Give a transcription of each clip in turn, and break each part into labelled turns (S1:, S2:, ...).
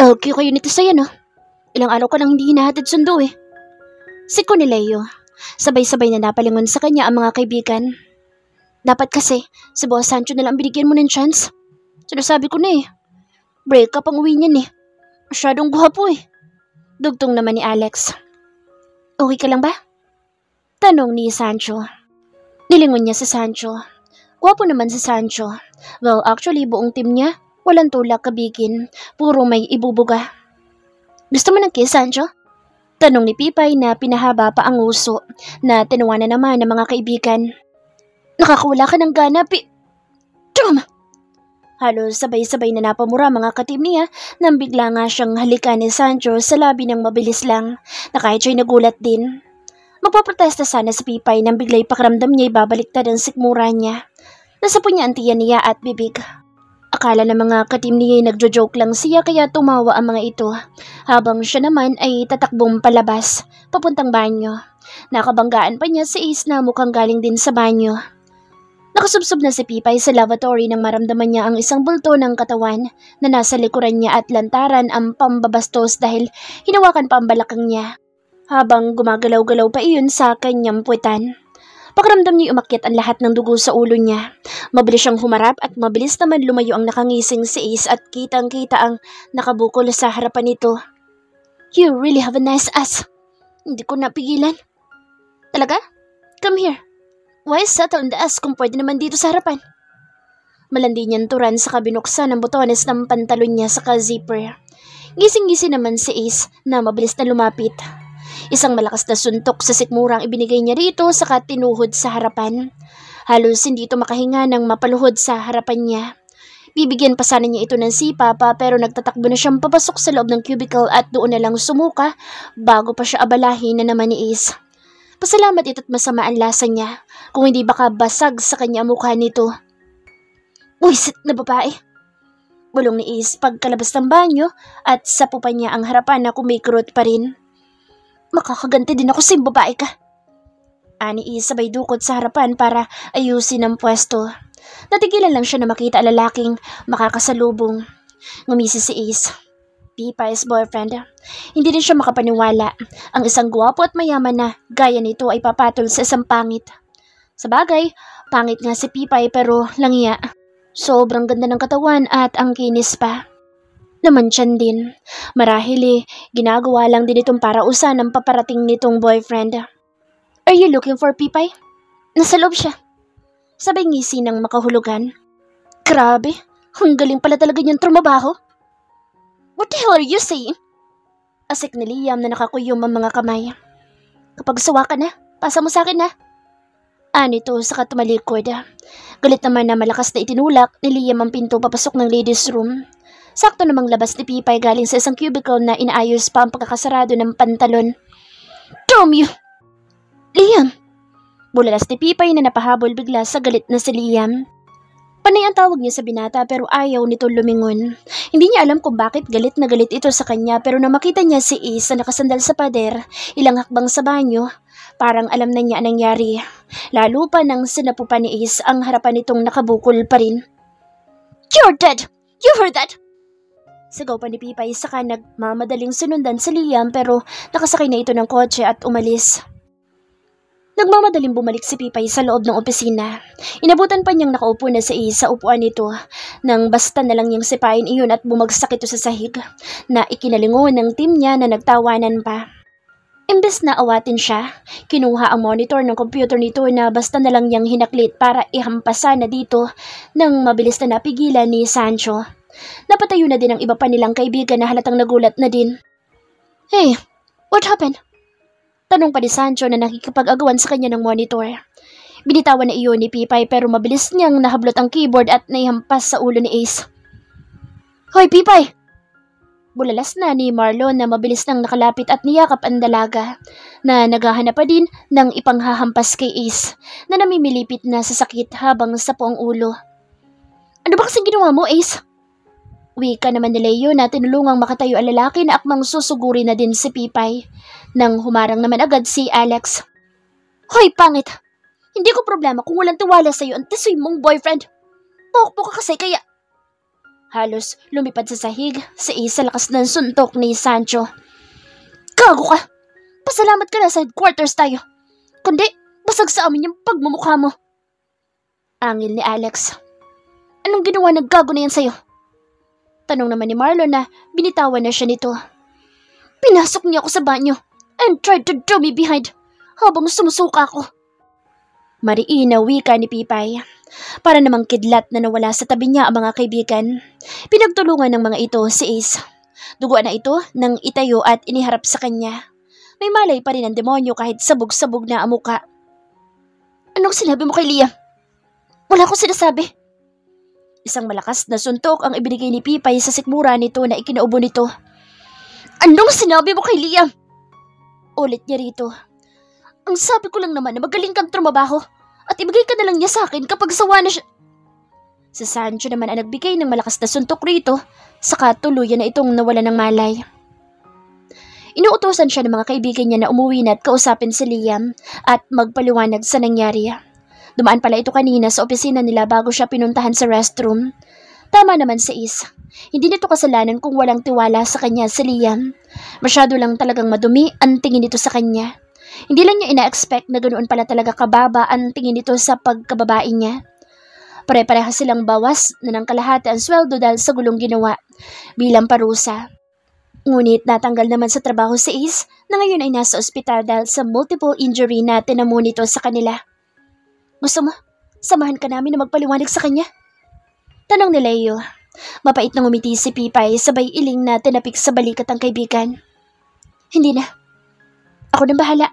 S1: Okay kayo nito sa'yo, no? Ilang araw ka lang hindi hinahatid sundo eh. Siko ni Leo. Sabay-sabay na napalingon sa kanya ang mga kaibigan. Dapat kasi, si Boss Sancho na lang binigyan mo ng chance. Sinasabi ko na eh. Break up ang uwi niyan eh. Masyadong guwapo eh. Dugtong naman ni Alex. Okay ka lang ba? Tanong ni Sancho. Nilingon niya si Sancho. Guwapo naman si Sancho. Well, actually buong team niya, walang tulak kabigin. Puro may ibubuga. Gusto mo ng kiss, Sancho? Tanong ni Pipay na pinahaba pa ang uso na tinuwanan naman ng mga kaibigan. Nakakawala ka ng gana, Tom! Halos sabay-sabay na napamura mga katim niya nang bigla nga siyang halikan ni Sancho sa labi ng mabilis lang na kahit siya'y nagulat din. Magpaprotesta sana si Pipay nang bigla'y pakiramdam niya'y babaliktad ang sikmura niya. Nasapo niya ang tiyan niya at bibig. Akala ng mga katim niya'y nagjo-joke lang siya kaya tumawa ang mga ito habang siya naman ay tatakbong palabas, papuntang banyo. Nakabanggaan pa niya si Ace na mukhang galing din sa banyo. Nakasubsob na si Pipay sa lavatory nang maramdaman niya ang isang bulto ng katawan na nasa likuran niya at lantaran ang pambabastos dahil hinawakan pa ang balakang niya habang gumagalaw-galaw pa iyon sa kanyang puwetan. Pakiramdam niya umakyat ang lahat ng dugo sa ulo niya. Mabilis siyang humarap at mabilis naman lumayo ang nakangising si Ace at kitang-kita ang nakabukol sa harapan nito. You really have a nice ass. Hindi ko napigilan. Talaga? Come here. Why settle in the ass kung pwede naman dito sa harapan? Malandi niyang turan sa kabinuksan ng botones ng pantalon niya sa ka-zipper. Gising-gising naman si Ace na mabilis na lumapit. Isang malakas na suntok sa sikmurang ibinigay niya rito saka tinuhod sa harapan. Halos hindi ito makahinga ng mapaluhod sa harapan niya. Bibigyan pa sana niya ito ng sipa pa pero nagtatakbo na siyang papasok sa loob ng cubicle at doon na lang sumuka bago pa siya abalahin na naman ni Ace. Pasalamat ito't masama ang lasa niya kung hindi baka basag sa kanya ang mukha nito. Buisit na babae! Bulong ni Ace pagkalabas ng banyo at sapupan niya ang harapan na kumikurot pa rin. Makakaganti din ako sa babae ka. Ani Ace sabay dukot sa harapan para ayusin ang pwesto. Natigilan lang siya na makita ang lalaking makakasalubong. Ngumisi si Ace. Pipay's boyfriend. Hindi din siya makapaniwala. Ang isang gwapo at mayaman na gaya nito ay papatol sa isang pangit. Sa bagay, pangit nga si Pipay pero langya. Sobrang ganda ng katawan at ang kinis pa. Namansyan din. Marahil ginagawa lang din itong parausan ng paparating nitong boyfriend. Are you looking for Pipay? Nasa loob siya. Sabay ngisi ng makahulugan. Grabe, ang galing pala talaga niyang trumabaho. What the hell are you saying? Asik ni Liam na nakakuyom ang mga kamay. Kapag sawa ka na, pasa mo sa akin na. Nito sa katumalikod. Galit naman na malakas na itinulak ni Liam ang pinto papasok ng ladies room. Sakto namang labas ni Pipay galing sa isang cubicle na inaayos pa ang pagkakasarado ng pantalon. Damn you! Liam! Bulalas ni Pipay na napahabol bigla sa galit na si Liam. Panay ang tawag niya sa binata pero ayaw nito lumingon. Hindi niya alam kung bakit galit na galit ito sa kanya pero nang makita niya si Ace na nakasandal sa pader, ilang hakbang sa banyo, parang alam na niya ang nangyari. Lalo pa nang sinapupan ni Ace ang harapan nitong nakabukol pa rin. You're dead! You heard that? Sigaw pa ni Pipay saka nagmamadaling sunundan si Liam pero nakasakay na ito ng kotse at umalis. Nagmamadaling bumalik si Pipay sa loob ng opisina. Inabutan pa niyang nakaupo na si Ace sa upuan nito nang basta na lang niyang sipain iyon at bumagsak ito sa sahig na ikinalingon ng team niya na nagtawanan pa. Imbes na awatin siya, kinuha ang monitor ng computer nito na basta na lang niyang hinaklit para ihampasan na dito nang mabilis na napigilan ni Sancho. Napatayo na din ang iba pa nilang kaibigan na halatang nagulat na din. Hey, what happened? Tanong pa ni Sancho na nakikipag-agawan sa kanya ng monitor. Binitawan na iyon ni Pipay pero mabilis niyang nahablot ang keyboard at naihampas sa ulo ni Ace. Hoy Pipay! Bulalas na ni Marlon na mabilis nang nakalapit at niyakap ang dalaga na naghahanap pa din ng ipanghahampas kay Ace na namimilipit na sa sakit habang sapo ang ulo. Ano ba kasing ginawa mo, Ace? Wika naman ni Leo na tinulungang makatayo ang lalaki na akmang susuguri na din si Pipay. Nang humarang naman agad si Alex. Hoy, pangit! Hindi ko problema kung walang tiwala sa'yo ang tisoy mong boyfriend. Pokpok ka kasi kaya... Halos lumipad sa sahig si Ace sa lakas ng suntok ni Sancho. Gago ka! Pasalamat ka na sa headquarters tayo. Kundi, basag sa amin yung pagmumukha mo. Angil ni Alex. Anong ginawa ng gago na yan sa'yo? Tanong naman ni Marlon na binitawan na siya nito. Pinasok niya ako sa banyo and tried to draw me behind habang sumusuka ako. Mariina wika ni Pipay. Para namang kidlat na nawala sa tabi niya ang mga kaibigan. Pinagtulungan ng mga ito si Ace. Duguan na ito nang itayo at iniharap sa kanya. May malay pa rin ang demonyo kahit sabog-sabog na ang muka. Anong sinabi mo kay Liam? Wala akong sinasabi. Isang malakas na suntok ang ibinigay ni Pipay sa sikmura nito na ikinaubo nito. Anong sinabi mo kay Liam? Ulit niya rito. Ang sabi ko lang naman na magaling kang trumabaho at ibigay ka na lang niya sa akin kapag sawa na siya. Si Sancho naman ang nagbigay ng malakas na suntok rito, saka tuluyan na itong nawala ng malay. Inuutosan siya ng mga kaibigan niya na umuwi na at kausapin si Liam at magpaliwanag sa nangyari. Dumaan pala ito kanina sa opisina nila bago siya pinuntahan sa restroom. Tama naman si Ace. Hindi nito kasalanan kung walang tiwala sa kanya si Liam. Masyado lang talagang madumi ang tingin nito sa kanya. Hindi lang niya ina-expect na ganoon pala talaga kababa ang tingin nito sa pagkababae niya. Pare-pareha silang bawas na ng kalahati ang sweldo dahil sa gulong ginawa bilang parusa. Ngunit natanggal naman sa trabaho si Ace na ngayon ay nasa ospital dahil sa multiple injury na tinamo nito sa kanila. Gusto mo, samahan ka namin na magpaliwanag sa kanya? Tanong ni Leo. Mapait na ngumiti si Pipay sabay iling na tinapik sa balikat ang kaibigan. Hindi na. Ako nang bahala.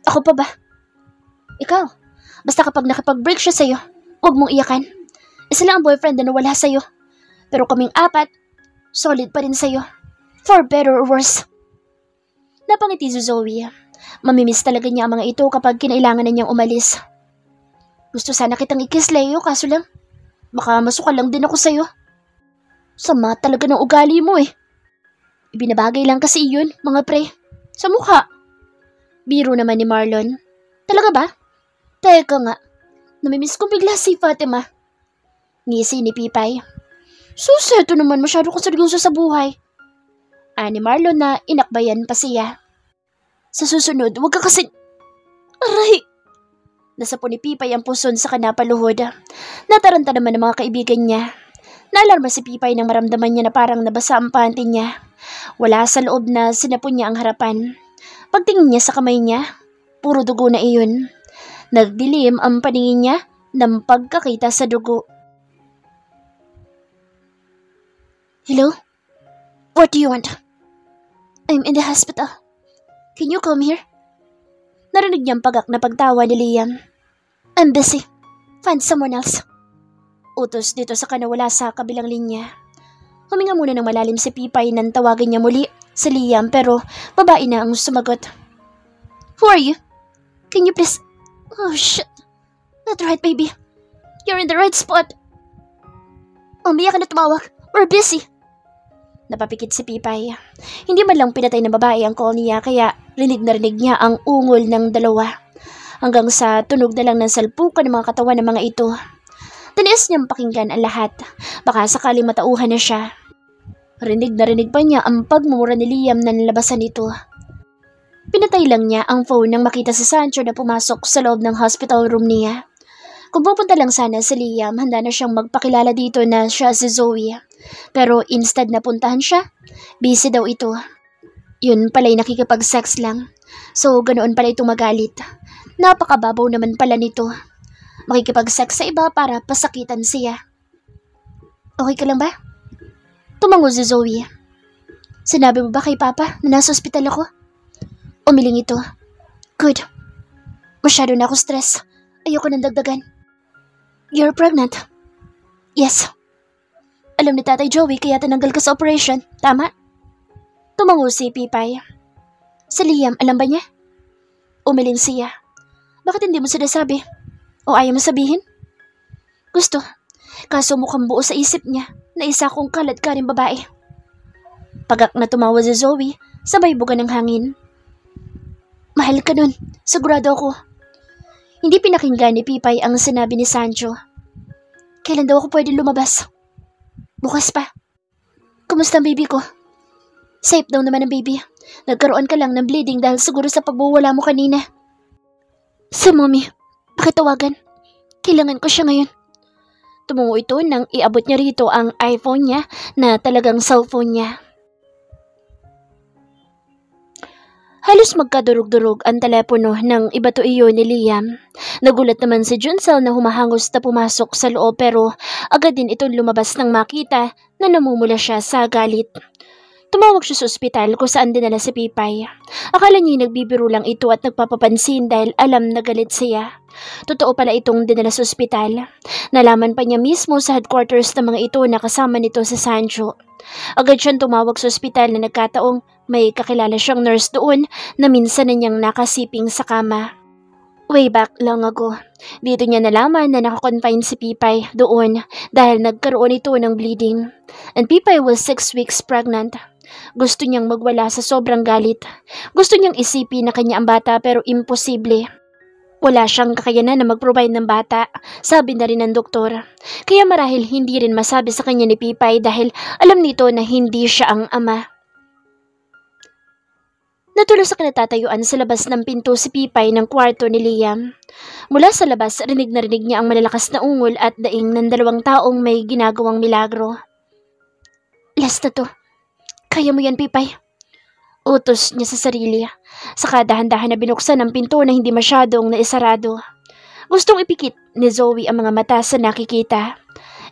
S1: Ako pa ba? Ikaw, basta kapag nakapag-break siya sa'yo, huwag mong iyakan. Isa lang ang boyfriend na nawala sa'yo. Pero kaming apat, solid pa rin sa'yo. For better or worse. Napangiti si Zoe. Mamimiss talaga niya ang mga ito kapag kinailangan na niyang umalis. Gusto sana kitang i-kiss, Leo, kaso lang, baka masuka lang din ako sa'yo. Sama talaga ng ugali mo eh. Ibinabagay lang kasi yun, mga pre. Sa mukha. Biro naman ni Marlon. Talaga ba? Teka nga. Namimiss kong bigla si Fatima. Ngisi ni Pipay. Suseto naman masyado kong seryoso sa buhay. Ani Marlon na inakbayan pa siya. Sa susunod, huwag ka kasi... Aray! Nasapo ni Pipay ang puson sa kanapaluhod. Nataranta naman ng mga kaibigan niya. Naalarma si Pipay nang maramdaman niya na parang nabasa ang panty niya. Wala sa loob na sinapon niya ang harapan. Pagtingin niya sa kamay niya, puro dugo na iyon. Nagdilim ang paningin niya ng pagkakita sa dugo. Hello? What do you want? I'm in the hospital. Can you come here? Narinig niyang pagak na pagtawa ni Liam. I'm busy. Find someone else. Utos dito sa kanawala sa kabilang linya. Huminga muna ng malalim si Pipay nang tawagin niya muli si Liam pero babae na ang sumagot. Who are you? Can you please... Oh shit. That's right, baby. You're in the right spot. Umiyak ka na tumawag. We're busy. Napapikit si Pipay. Hindi man lang pinatay ng babae ang call niya kaya rinig na rinig niya ang ungol ng dalawa. Hanggang sa tunog na lang ng salpukan ng mga katawan ng mga ito. Tiniis niyang pakinggan ang lahat. Baka sakali matauhan na siya. Rinig na rinig pa niya ang pagmumura ni Liam na nilabasan nito. Pinatay lang niya ang phone nang makita si Sancho na pumasok sa loob ng hospital room niya. Kung pupunta lang sana si Liam, handa na siyang magpakilala dito na siya si Zoe. Pero instead na puntahan siya, busy daw ito. Yun pala'y nakikipag-sex lang. So ganoon pala ito magalit. Napakababaw naman pala nito. Makikipag-sex sa iba para pasakitan siya. Okay ka lang ba? Tumango si Zoe. Sinabi mo ba kay Papa na nasa ospital ako? Umiling ito. Good. Masyado na ako stress. Ayoko nang dagdagan. You're pregnant? Yes. Alam ni Tatay Joey kaya tinanggal ka sa operation, tama? Tumango si Pipay. Si Liam, alam ba niya? Umiling siya. Bakit hindi mo sinasabi? O ayaw mo sabihin? Gusto. Kaso mukhang buo sa isip niya na isa kong kalad ka rin babae. Pagak na tumawa si Zoe, sabay buga ng hangin. Mahal ka nun, sigurado ako. Hindi pinakinggan ni Pipay ang sinabi ni Sancho. Kailan daw ako pwede lumabas? Bukas pa. Kumusta ang baby ko? Safe daw naman ang baby. Nagkaroon ka lang ng bleeding dahil siguro sa pagbuwala mo kanina. Si mommy, pakitawagan. Kailangan ko siya ngayon. Tumungo ito nang iabot niya rito ang iPhone niya na talagang cellphone niya. Halos magkadurog-durog ang telepono ng iba to iyo ni Liam. Nagulat naman si Junsel na humahangos na pumasok sa loob pero agad din itong lumabas nang makita na namumula siya sa galit. Tumawag siya sa ospital kung saan dinala si Pipay. Akala niya nagbibiro lang ito at nagpapapansin dahil alam na galit siya. Totoo pala itong dinala sa ospital. Nalaman pa niya mismo sa headquarters ng mga ito na kasama nito si Sancho. Agad siyang tumawag sa ospital na nagkataong may kakilala siyang nurse doon na minsan na niyang nakasiping sa kama. Way back long ago, dito niya nalaman na nakakonfine si Pipay doon dahil nagkaroon ito ng bleeding. And Pipay was 6 weeks pregnant. Gusto niyang magwala sa sobrang galit. Gusto niyang isipin na kanya ang bata pero imposible. Wala siyang kakayanan na mag-provide ng bata, sabi na rin ng doktor. Kaya marahil hindi rin masabi sa kanya ni Pipay dahil alam nito na hindi siya ang ama. Natulog sa kinatatayuan sa labas ng pinto si Pipay ng kwarto ni Liam. Mula sa labas, rinig na rinig niya ang malalakas na ungol at daing ng 2 taong may ginagawang milagro. Last na to. Kaya mo yan, Pipay. Utos niya sa sarili. Saka dahan-dahan na binuksan ang pinto na hindi masyadong naisarado. Gustong ipikit ni Zoe ang mga mata sa nakikita.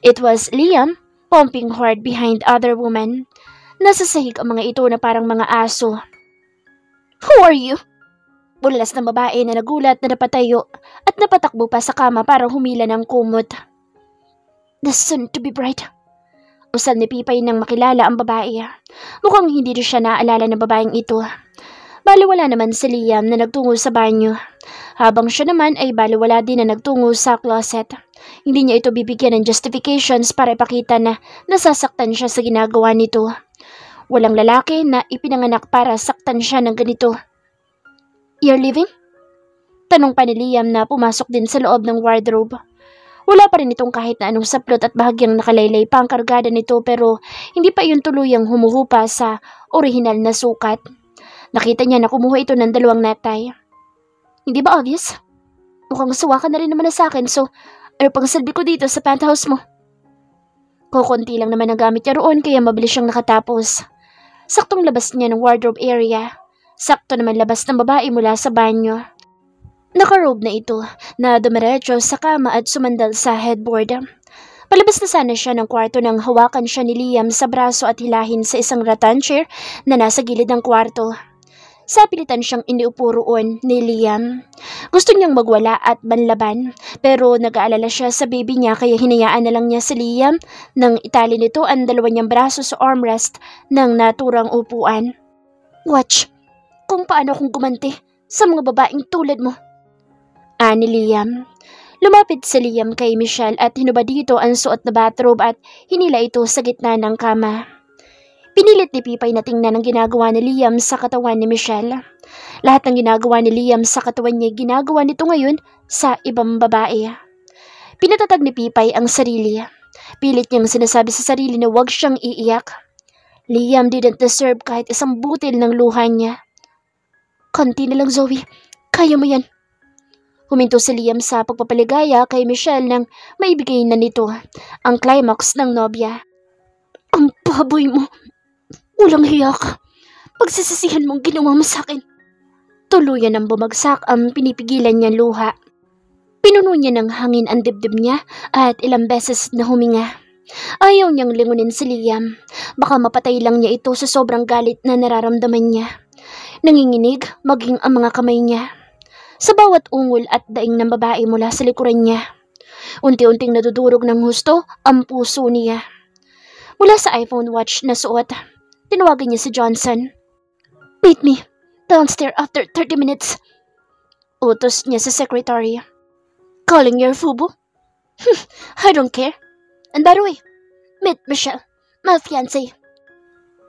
S1: It was Liam, pumping hard behind other woman. Nasa sahig ang mga ito na parang mga aso. Who are you? Bulalas ng babae na nagulat na napatayo at napatakbo pa sa kama para humila ng kumot. The soon to be bride. Usal ni Pipay nang makilala ang babae. Mukhang hindi rin siya naaalala ng babaeng ito. Baliwala naman si Liam na nagtungo sa banyo. Habang siya naman ay baliwala din na nagtungo sa closet. Hindi niya ito bibigyan ng justifications para ipakita na nasasaktan siya sa ginagawa nito. Walang lalaki na ipinanganak para saktan siya ng ganito. You're leaving? Tanong pa ni Liam na pumasok din sa loob ng wardrobe. Wala pa rin itong kahit na anong saplot at bahagyang nakalaylay pa ang kargada nito pero hindi pa iyon tuluyang humuhupa sa orihinal na sukat. Nakita niya na kumuha ito ng 2 necktie. Hindi ba obvious? Mukhang suwa ka na rin naman na sa akin so ano pang silbi ko dito sa penthouse mo? Kukunti lang naman ang gamit niya roon kaya mabilis siyang nakatapos. Saktong labas niya ng wardrobe area. Sakto naman labas ng babae mula sa banyo. Nakarobe na ito na dumiretso sa kama at sumandal sa headboard. Palabas na sana siya ng kwarto nang hawakan siya ni Liam sa braso at hilahin sa isang rattan chair na nasa gilid ng kwarto. Sa pilitan siyang iniupo roon ni Liam. Gusto niyang magwala at banlaban pero nag-aalala siya sa baby niya kaya hinayaan na lang niya si Liam nang itali nito ang 2 niyang braso sa armrest ng naturang upuan. Watch kung paano akong gumanti sa mga babaeng tulad mo. Ani Liam. Lumapit si Liam kay Michelle at hinubad dito ang suot na bathrobe at hinila ito sa gitna ng kama. Pinilit ni Pipay na tingnan ang ginagawa ni Liam sa katawan ni Michelle. Lahat ng ginagawa ni Liam sa katawan niya ginagawa nito ngayon sa ibang babae. Pinatatag ni Pipay ang sarili. Pilit niyang sinasabi sa sarili na huwag siyang iiyak. Liam didn't deserve kahit isang butil ng luha niya. Konti na lang, Zoe. Kaya mo yan. Huminto si Liam sa pagpapaligaya kay Michelle nang maibigay na nito ang climax ng nobya. Ang baboy mo. Walang hiya ka. Pagsisisihan mong ginawa mo sa akin. Tuluyan ang bumagsak ang pinipigilan niyang luha. Pinuno niya ng hangin ang dibdib niya at ilang beses na huminga. Ayaw niyang lingunin si Liam. Baka mapatay lang niya ito sa sobrang galit na nararamdaman niya. Nanginginig maging ang mga kamay niya. Sa bawat ungol at daing ng babae mula sa likuran niya. Unti-unting nadudurog ng husto ang puso niya. Mula sa iPhone watch na suot, tinawagan niya si Johnson. Meet me downstairs after 30 minutes. Utos niya sa secretary. Calling your fubo? I don't care. And by the way, meet Michelle, my fiancé.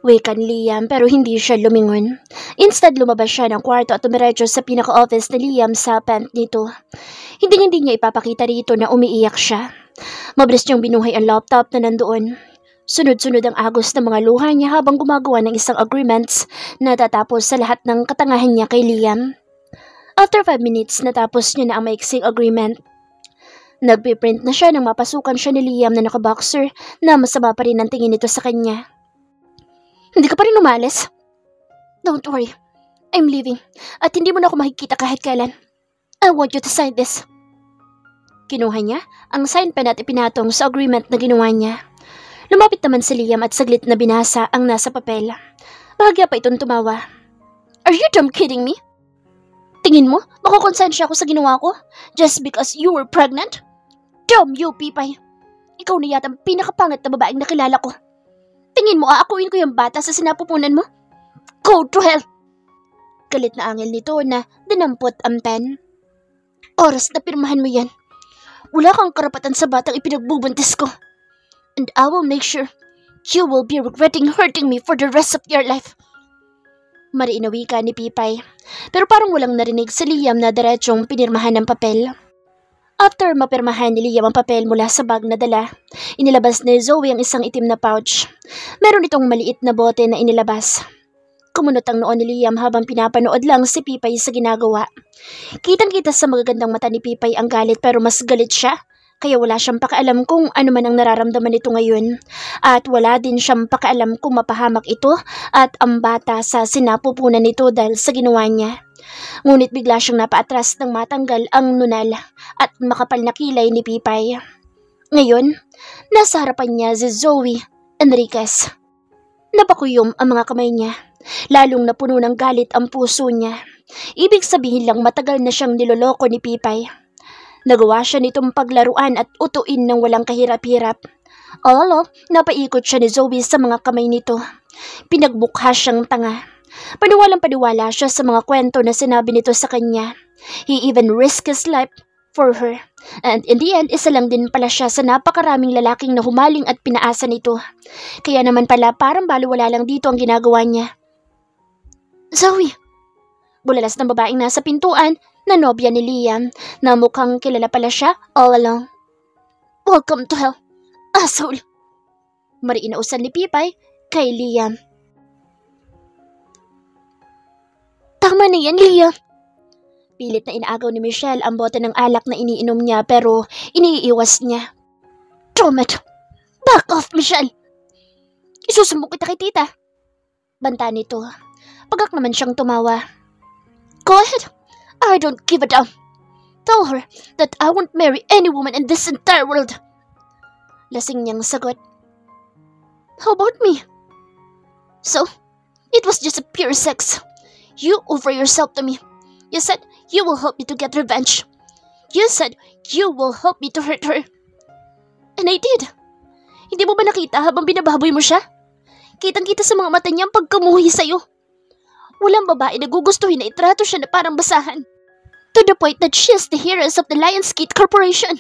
S1: Wikan Liam pero hindi siya lumingon. Instead lumabas siya ng kwarto at tumiretso sa pinaka-office ni Liam sa pant nito. Hindi niya ipapakita rito na umiiyak siya. Mabilis niyang binuhay ang laptop na nandoon. Sunod-sunod ang agos ng mga luha niya habang gumagawa ng isang agreements na tatapos sa lahat ng katangahan niya kay Liam. After 5 minutes, natapos niya na ang maiksing agreement. Nagpiprint na siya nang mapasukan siya ni Liam na nakaboxer na masama pa rin ang tingin nito sa kanya. Hindi ka pa rin umalis? Don't worry, I'm leaving at hindi mo na ako makikita kahit kailan. I want you to sign this. Kinuha niya ang sign pen at ipinatong sa agreement na ginawa niya. Lumapit naman si Liam at saglit na binasa ang nasa papel. Bahagya pa itong tumawa. Are you damn kidding me? Tingin mo, makukonsensya ako sa ginawa ko? Just because you were pregnant? Damn you, Pipay. Ikaw na yata ang pinakapangat na babaeng nakilala ko. Tingin mo, aakuin ko yung bata sa sinapupunan mo? Go to hell! Galit na angel nito na dinampot ang pen. Oras na pirmahan mo yan. Wala kang karapatan sa batang ipinagbubuntis ko. And I will make sure you will be regretting hurting me for the rest of your life. Mariin na wika ni Pipay, pero parang walang narinig si Liam na diretsong pinirmahan ng papel. After mapirmahan ni Liam ang papel mula sa bag na dala, inilabas ni Zoe ang isang itim na pouch. Meron itong maliit na bote na inilabas. Kumunot ang noon ni Liam habang pinapanood lang si Pipay sa ginagawa. Kitang-kita sa magagandang mata ni Pipay ang galit pero mas galit siya. Kaya wala siyang pakialam kung ano man ang nararamdaman nito ngayon. At wala din siyang pakialam kung mapahamak ito at ang bata sa sinapupunan nito dahil sa ginawa niya. Ngunit bigla siyang napaatras nang matanggal ang nunal at makapal na kilay ni Pipay. Ngayon, nasa harapan niya si Zoe Enriquez. Napakuyom ang mga kamay niya. Lalong napuno ng galit ang puso niya. Ibig sabihin lang matagal na siyang niloloko ni Pipay. Nagawa siya nitong paglaruan at utuin ng walang kahirap-hirap. Napaikot siya ni Zoe sa mga kamay nito. Pinagbukha siyang tanga. Paniwalang-paniwala siya sa mga kwento na sinabi nito sa kanya. He even risked his life for her. And in the end, isa lang din pala siya sa napakaraming lalaking na humaling at pinaasa nito. Kaya naman pala parang baliwala lang dito ang ginagawa niya. Zoe! Bulalas ng babaeng nasa pintuan na nobya ni Liam na mukhang kilala pala siya all along. Welcome to hell, asshole! Mariin na usan ni Pipay kay Liam. Tama na yan, Liam. Pilit na inaagaw ni Michelle ang bote ng alak na iniinom niya pero iniiwas niya. Damn it! Back off, Michelle! Isusumbok kita kay tita. Banta nito. Pagak naman siyang tumawa. Go ahead. I don't give a damn. Tell her that I won't marry any woman in this entire world. Lasing niyang sagot. How about me? So, it was just a pure sex. You offer yourself to me. You said you will help me to get revenge. You said you will help me to hurt her. And I did. Hindi mo ba nakita habang binababoy mo siya? Kitang-kita sa mga mata niya ang pagkamuhi sa'yo. Walang babae na gugustuhin na itrato siya na parang basahan. To the point that she is the heiress of the Lionsgate Corporation.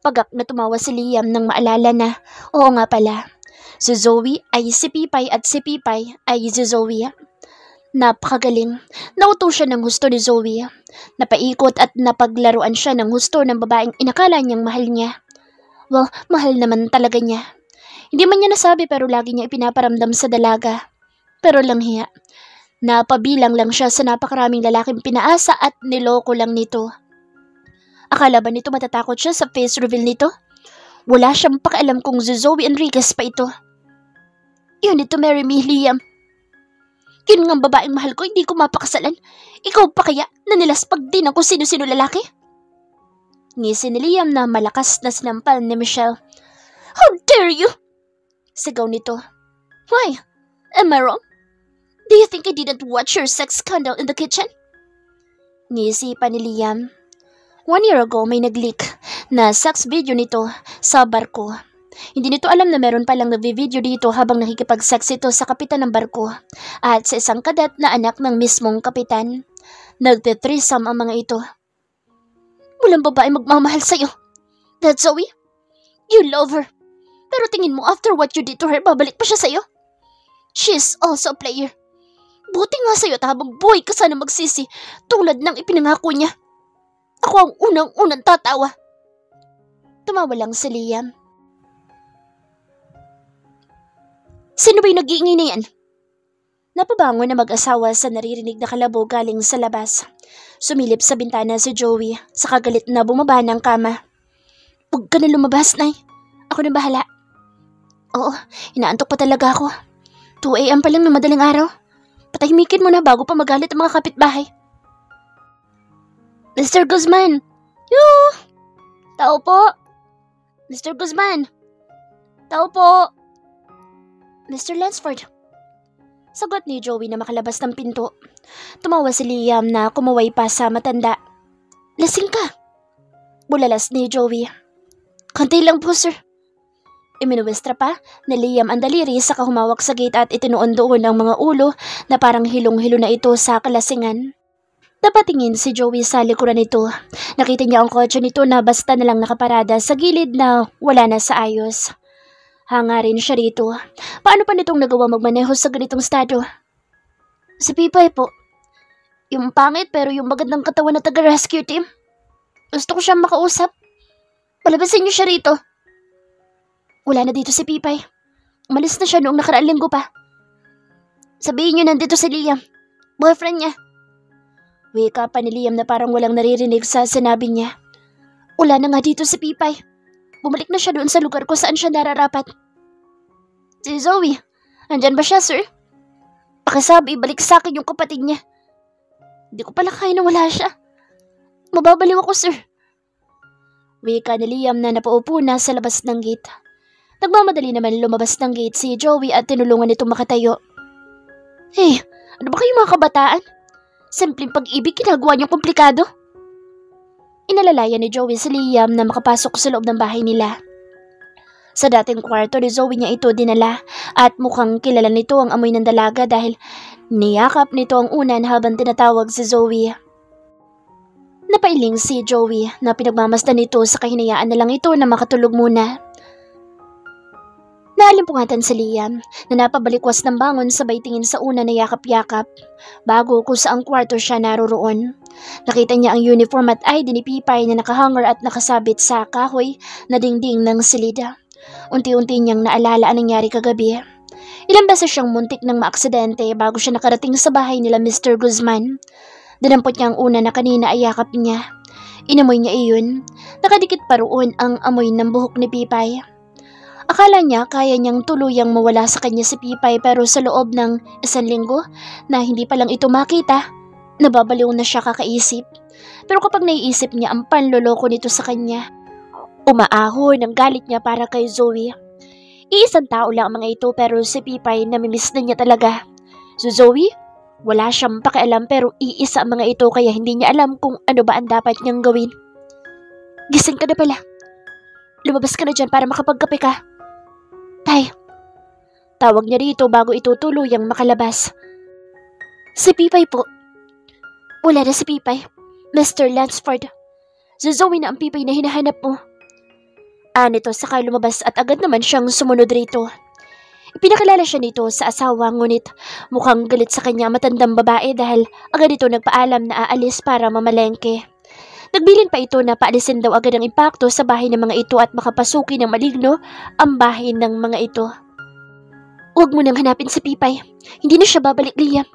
S1: Pagak na tumawa si Liam nang maalala na, oo nga pala, si Zoe ay si Pipay at si Pipay ay si Zoe. Napakagaling. Nauto siya ng husto ni Zoe. Napaikot at napaglaruan siya ng husto ng babaeng inakala niyang mahal niya. Well, mahal naman talaga niya. Hindi man niya nasabi pero lagi niya ipinaparamdam sa dalaga. Pero lang hiya. Napabilang lang siya sa napakaraming lalaking pinaasa at niloko lang nito. Akala ba nito matatakot siya sa face reveal nito? Wala siyang pakialam kung si Zoe Enriquez pa ito. You need to marry me, Liam. Yun nga ang babaeng mahal ko, hindi ko mapakasalan. Ikaw pa kaya na nilaspag din ako sino-sino lalaki? Ngisi ni Liam na malakas na sinampal ni Michelle. How dare you? Sigaw nito. Why? Am I wrong? Do you think I didn't watch your sex scandal in the kitchen? Ngisi pa ni Liam. 1 year ago may nag-leak na sex video nito sa barko. Hindi nito alam na meron palang nagvi-video dito habang nakikipag-sex ito sa kapitan ng barko at sa isang kadet na anak ng mismong kapitan. Nagte-threesome ang mga ito. Walang babae magmamahal sa'yo. That's Zoe. You love her. Pero tingin mo after what you did to her, babalik pa siya sa'yo? She's also a player. Buti nga sa'yo at habang buhay ka sana magsisi tulad ng ipinangako niya. Ako ang unang-unang tatawa. Tumawa lang si Liam. Sino ba'y nag-iingay na yan? Napabangon na mag-asawa sa naririnig na kalabo galing sa labas. Sumilip sa bintana si Joey sa kagalit na bumaba ng kama. Huwag ka na lumabas, Nay. Ako na bahala. Oo, inaantok pa talaga ako. 2 a.m. pa lang na madaling araw. Patahimikin mo na bago pa magalit ang mga kapitbahay. Mr. Guzman! Yoo! Tao po! Mr. Guzman! Tao po! Mr. Lansford. Sagot ni Joey na makalabas ng pinto. Tumawa si Liam na kumaway pa sa matanda. Lasing ka! Bulalas ni Joey. Konti lang po, sir. Iminuwestra pa na Liam ang daliri sa kahumawak sa gate at itinuon doon ang mga ulo na parang hilong-hilo na ito sa kalasingan. Napatingin si Joey sa likuran nito. Nakita niya ang kotse nito na basta na lang nakaparada sa gilid na wala na sa ayos. Hanga rin siya rito. Paano pa nitong nagawa magmaneho sa ganitong estado? Si Pipay po. Yung pangit pero yung magandang katawan na taga-rescue team. Gusto ko siyang makausap. Palabasin niyo siya rito. Wala na dito si Pipay. Umalis na siya noong nakaraang linggo pa. Sabihin niyo nandito si Liam. Boyfriend niya. Wika pa ni Liam na parang walang naririnig sa sinabi niya. Wala na nga dito si Pipay. Bumalik na siya doon sa lugar ko saan siya nararapat. Si Zoe, andyan ba siya, sir? Pakisabi, balik sa akin yung kapatid niya. Hindi ko pala kaya na wala siya. Mababaliw ako, sir. Wika ni Liam na napaupo na sa labas ng gate. Nagmamadali naman lumabas ng gate si Joey at tinulungan nitong makatayo. Hey, ano ba kayo mga kabataan? Simpleng pag-ibig ginagawa niyong komplikado. Inalalayan ni Joey si Liam na makapasok sa loob ng bahay nila. Sa dating kwarto ni Zoe niya ito dinala at mukhang kilala nito ang amoy ng dalaga dahil niyakap nito ang unan habang tinatawag si Zoe. Napailing si Joey na pinagmamasdan nito sa kahinayaan na lang ito na makatulog muna. Naalimpungatan si Liam na napabalikwas ng bangon sabay tingin sa una na yakap-yakap bago kung saang kwarto siya naroroon. Nakita niya ang uniform at ID ni Pipay na nakahanger at nakasabit sa kahoy na dingding ng silid. Unti-unti niyang naalala ang nangyari kagabi. Ilang beses siyang muntik ng maaksidente bago siya nakarating sa bahay nila Mr. Guzman. Dinampot niya ang una na kanina ay yakap niya. Inamoy niya iyon. Nakadikit pa roon ang amoy ng buhok ni Pipay. Akala niya kaya niyang tuluyang mawala sa kanya si Pipay pero sa loob ng 1 linggo na hindi pa lang ito makita, nababaliw na siya kakaisip. Pero kapag naiisip niya ang panloloko nito sa kanya, umaahon ang galit niya para kay Zoe. Iisang tao lang ang mga ito pero si Pipay namimiss na niya talaga. Si Zoe, wala siyang pakialam pero iisa ang mga ito kaya hindi niya alam kung ano ba ang dapat niyang gawin. Gising ka na pala. Lumabas ka na dyan para makapagkape ka. Tay, tawag niya rito bago ito tuluyang makalabas. Si Pipay po. Wala na si Pipay. Mr. Lansford. Si Zoe na ang Pipay na hinahanap mo. Nito saka lumabas at agad naman siyang sumunod rito. Ipinakilala siya nito sa asawa ngunit mukhang galit sa kanya matandang babae dahil agad ito nagpaalam na aalis para mamalengke. Nagbilin pa ito na paalisin daw agad ang impakto sa bahay ng mga ito at makapasukin ng maligno ang bahay ng mga ito. Huwag mo nang hanapin si Pipay. Hindi na siya babalik, Liam.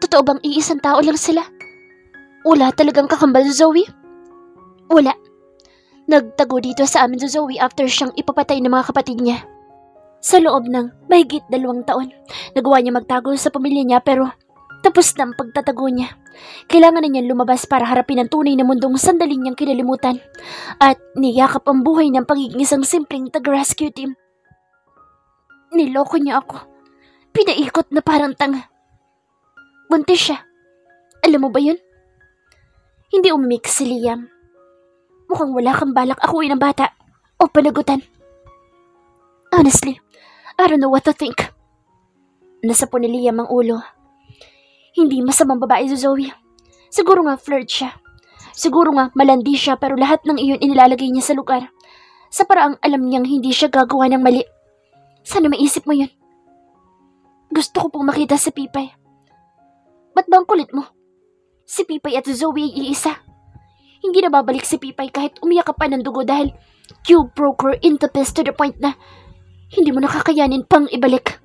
S1: Totoo bang iisang tao lang sila? Wala talagang kakambal, Zoe? Wala. Nagtago dito sa amin si Zoe after siyang ipapatay ng mga kapatid niya. Sa loob ng mahigit 2 taon, nagawa niya magtago sa pamilya niya pero tapos na ang pagtatago niya. Kailangan na niyang lumabas para harapin ang tunay na mundong sandali niyang kinalimutan at niyakap ang buhay ng pagiging isang simpleng taga-rescue team. Niloko niya ako. Pinaikot na parang tanga. Buntis siya. Alam mo ba yun? Hindi umimik si Liam. Mukhang wala kang balak akuin ang bata o panagutan. Honestly, I don't know what to think. Nasapo ni Liam ang ulo. Hindi masamang babae si Zoe. Siguro nga flirt siya. Siguro nga malandi siya pero lahat ng iyon inilalagay niya sa lugar. Sa paraang alam niyang hindi siya gagawa ng mali. Sana maisip mo yun. Gusto ko pong makita si Pipay. Ba't ba ang kulit mo? Si Pipay at si Zoe ay iisa. Hindi na babalik si Pipay kahit umiyak ka pa ng dugo dahil you broke her into peace to the point na Hindi mo nakakayanin pang ibalik.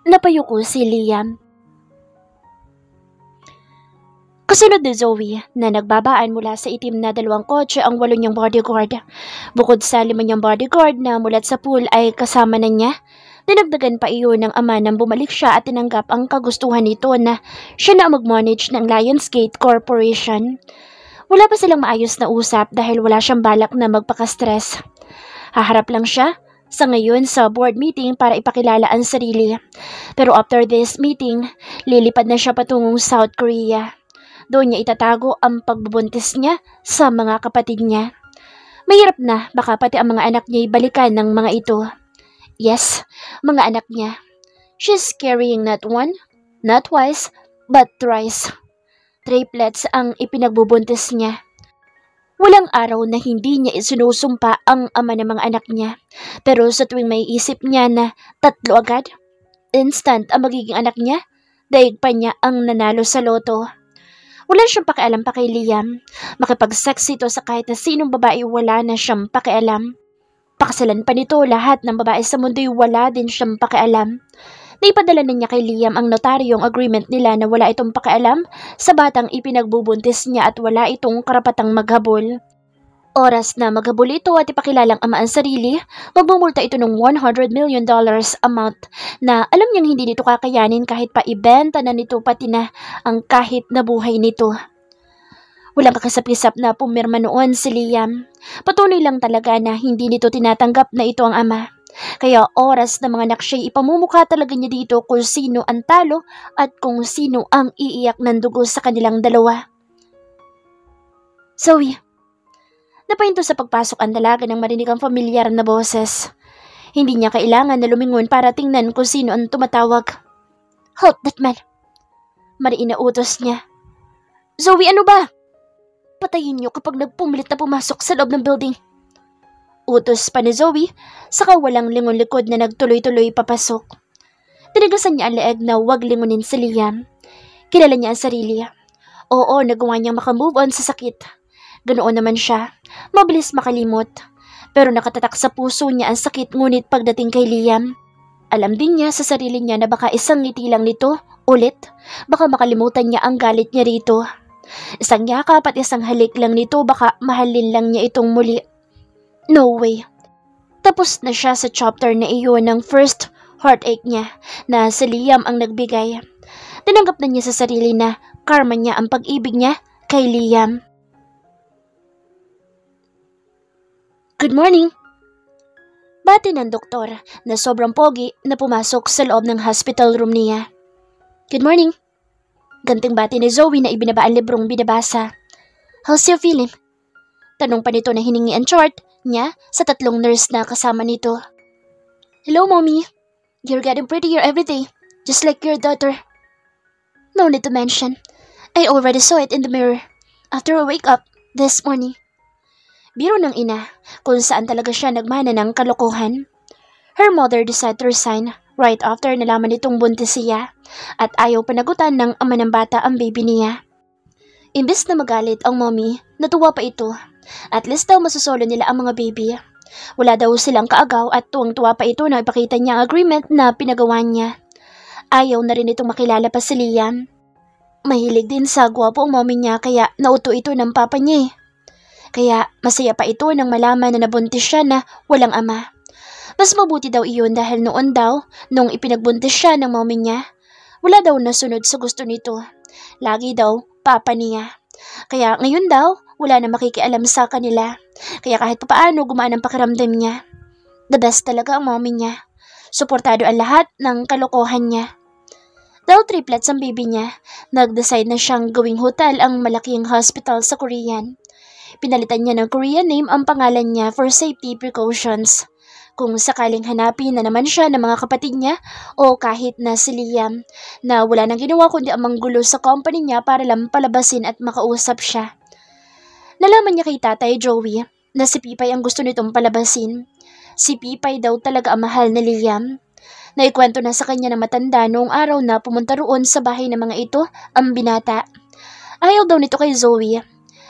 S1: Napayuko si Liam. Kasunod ni Zoe na nagbabaan mula sa itim na dalawang kotse ang 8 niyang bodyguard. Bukod sa 5 niyang bodyguard na mulat sa pool ay kasama na niya, dinagdagan pa iyon ng ama nang bumalik siya at tinanggap ang kagustuhan nito na siya na ang mag-manage ng Lionsgate Corporation. Wala pa silang maayos na usap dahil wala siyang balak na magpaka-stress. Haharap lang siya sa ngayon sa board meeting para ipakilala ang sarili. Pero after this meeting, lilipad na siya patungong South Korea. Doon niya itatago ang pagbubuntis niya sa mga kapatid niya. Mahirap na, baka pati ang mga anak niya ibalikan ng mga ito. Yes, mga anak niya. She's carrying not one, not twice, but thrice. Triplets ang ipinagbubuntis niya. Walang araw na hindi niya isinusumpa ang ama ng mga anak niya. Pero sa tuwing may isip niya na 3 agad, instant ang magiging anak niya, daig pa niya ang nanalo sa loto. Wala siyang pakialam pa kay Liam. Makipag-sex ito sa kahit na sinong babae, wala na siyang pakialam. Pakasalan pa nito, lahat ng babae sa mundo'y wala din siyang pakialam. Naipadala na niya kay Liam ang notaryong agreement nila na wala itong pakialam sa batang ipinagbubuntis niya at wala itong karapatang maghabol. Oras na maghabol ito at ipakilalang ama ang sarili, magmumulta ito ng $100 million amount na alam niyang hindi nito kakayanin kahit pa ibenta na nito pati na ang kahit na buhay nito. Walang kakasap-isap na pumirma noon si Liam. Patuloy lang talaga na hindi nito tinatanggap na ito ang ama. Kaya oras na mga anak siya'y ipamumukha talaga niya dito kung sino ang talo at kung sino ang iiyak ng dugo sa kanilang dalawa. Zoe. Napahinto sa pagpasok ang dalaga nang marinig ang pamilyar na boses. Hindi niya kailangan na lumingon para tingnan kung sino ang tumatawag. Halt that man! Mariin na utos niya. Zoe, ano ba? Patayin niyo kapag nagpumilit na pumasok sa loob ng building. Utos pa ni Zoe, saka walang lingon likod na nagtuloy-tuloy papasok. Tinigasan niya ang leeg na huwag lingunin si Liam. Kilala niya ang sarili. Oo, nagawa niyang makamove on sa sakit. Ganoon naman siya, mabilis makalimot. Pero nakatatak sa puso niya ang sakit, ngunit pagdating kay Liam, alam din niya sa sarili niya na baka isang ngiti lang nito, ulit, baka makalimutan niya ang galit niya rito. Isang yakap at isang halik lang nito, baka mahalin lang niya itong muli. No way. Tapos na siya sa chapter na iyon ng first heartache niya na si Liam ang nagbigay. Tinanggap na niya sa sarili na karma niya ang pag-ibig niya kay Liam. Good morning! Bati ng doktor na sobrang pogi na pumasok sa loob ng hospital room niya. Good morning! Ganting bati ni Zoe na ibinaba ang librong binabasa. How's you feeling? Tanong pa nito na hiningi ang chart niya sa 3 nurse na kasama nito. Hello, mommy. You're getting prettier every day, just like your daughter. No need to mention. I already saw it in the mirror after I wake up this morning. Biro ng ina kung saan talaga siya nagmana ng kalokohan. Her mother decided to resign right after nalaman nitong buntis siya at ayaw panagutan ng ama ng bata ang baby niya. Imbes na magalit ang mommy, natuwa pa ito. At least daw masusolo nila ang mga baby. Wala daw silang kaagaw at tuwang-tuwa pa ito na ipakita niya ang agreement na pinagawa niya. Ayaw na rin itong makilala pa si Liam. Mahilig din sa gwapo ang mommy niya kaya nauto ito ng papa niya eh. Kaya masaya pa ito nang malaman na nabuntis siya na walang ama. Mas mabuti daw iyon dahil noon daw, nung ipinagbuntis siya ng mommy niya, wala daw nasunod sa gusto nito. Lagi daw, papa niya. Kaya ngayon daw, wala na makikialam sa kanila. Kaya kahit papaano gumaan ang pakiramdam niya. The best talaga ang mommy niya. Suportado ang lahat ng kalokohan niya. Daw triplets ang baby niya, nag-decide na siyang gawing hotel ang malaking hospital sa Korean. Pinalitan niya ng Korean name ang pangalan niya for safety precautions. Kung sakaling hanapin na naman siya ng mga kapatid niya o kahit na si Liam na wala nang ginawa kundi ang manggulo sa company niya para lang palabasin at makausap siya. Nalaman niya kay Tatay Joey na si Pipay ang gusto nitong palabasin. Si Pipay daw talaga ang mahal ni Liam. Naikwento na sa kanya na matanda noong araw na pumunta roon sa bahay ng mga ito ang binata. Ayaw daw nito kay Zoe.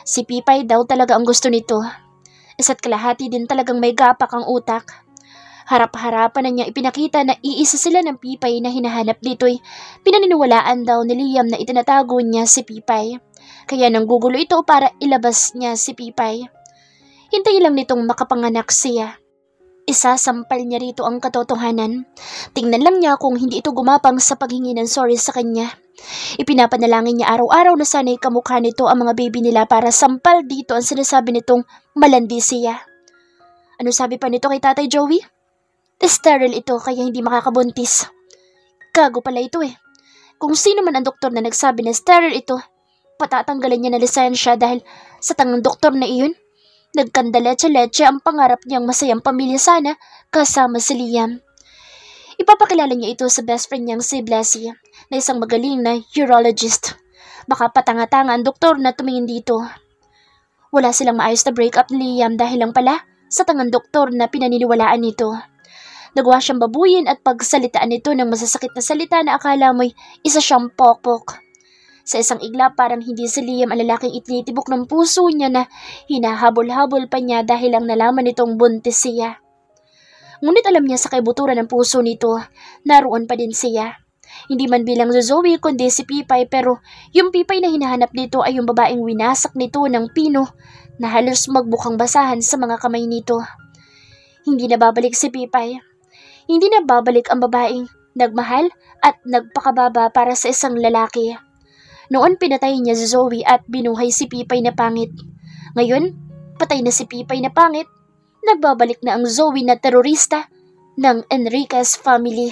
S1: Si Pipay daw talaga ang gusto nito. Isa't kalahati din talagang may gapak ang utak. Harap-harapan na niya ipinakita na iisa sila ng Pipay na hinahanap dito'y pinaniniwalaan daw ni Liam na itinatago niya si Pipay. Kaya nanggugulo ito para ilabas niya si Pipay. Hintay lang nitong makapanganak siya. Isasampal niya rito ang katotohanan. Tingnan lang niya kung hindi ito gumapang sa paghingi ng sorry sa kanya. Ipinapanalangin niya araw-araw na sana'y kamukha nito ang mga baby nila para sampal dito ang sinasabi nitong malandi siya. Ano sabi pa nito kay Tatay Joey? Sterile ito kaya hindi makakabuntis. Gago pala ito eh. Kung sino man ang doktor na nagsabi na sterile ito, patatanggalan niya na lisensya dahil sa tangang doktor na iyon. Nagkandaletse-letse ang pangarap niyang masayang pamilya sana kasama si Liam. Ipapakilala niya ito sa best friend niyang si Blessy na isang magaling na urologist. Baka patanga-tanga ang doktor na tumingin dito. Wala silang maayos na break up ni Liam dahil lang pala sa tangang doktor na pinaniniwalaan nito. Nagawa siyang babuyin at pagsalitaan nito ng masasakit na salita na akala mo'y isa siyang pokpok. Sa isang igla parang hindi si Liam ang lalaking itinitibok ng puso niya na hinahabol-habol pa niya dahil lang nalaman nitong buntis siya. Ngunit alam niya sa kaibuturan ng puso nito, naroon pa din siya. Hindi man bilang Zoe kundi si Pipay pero yung Pipay na hinahanap nito ay yung babaeng winasak nito ng pino na halos magbukang basahan sa mga kamay nito. Hindi na babalik si Pipay. Hindi na babalik ang babaeng nagmahal at nagpakababa para sa isang lalaki. Noon pinatay niya si Zoe at binuhay si Pipay na pangit. Ngayon, patay na si Pipay na pangit. Nagbabalik na ang Zoe na terorista ng Enriquez family.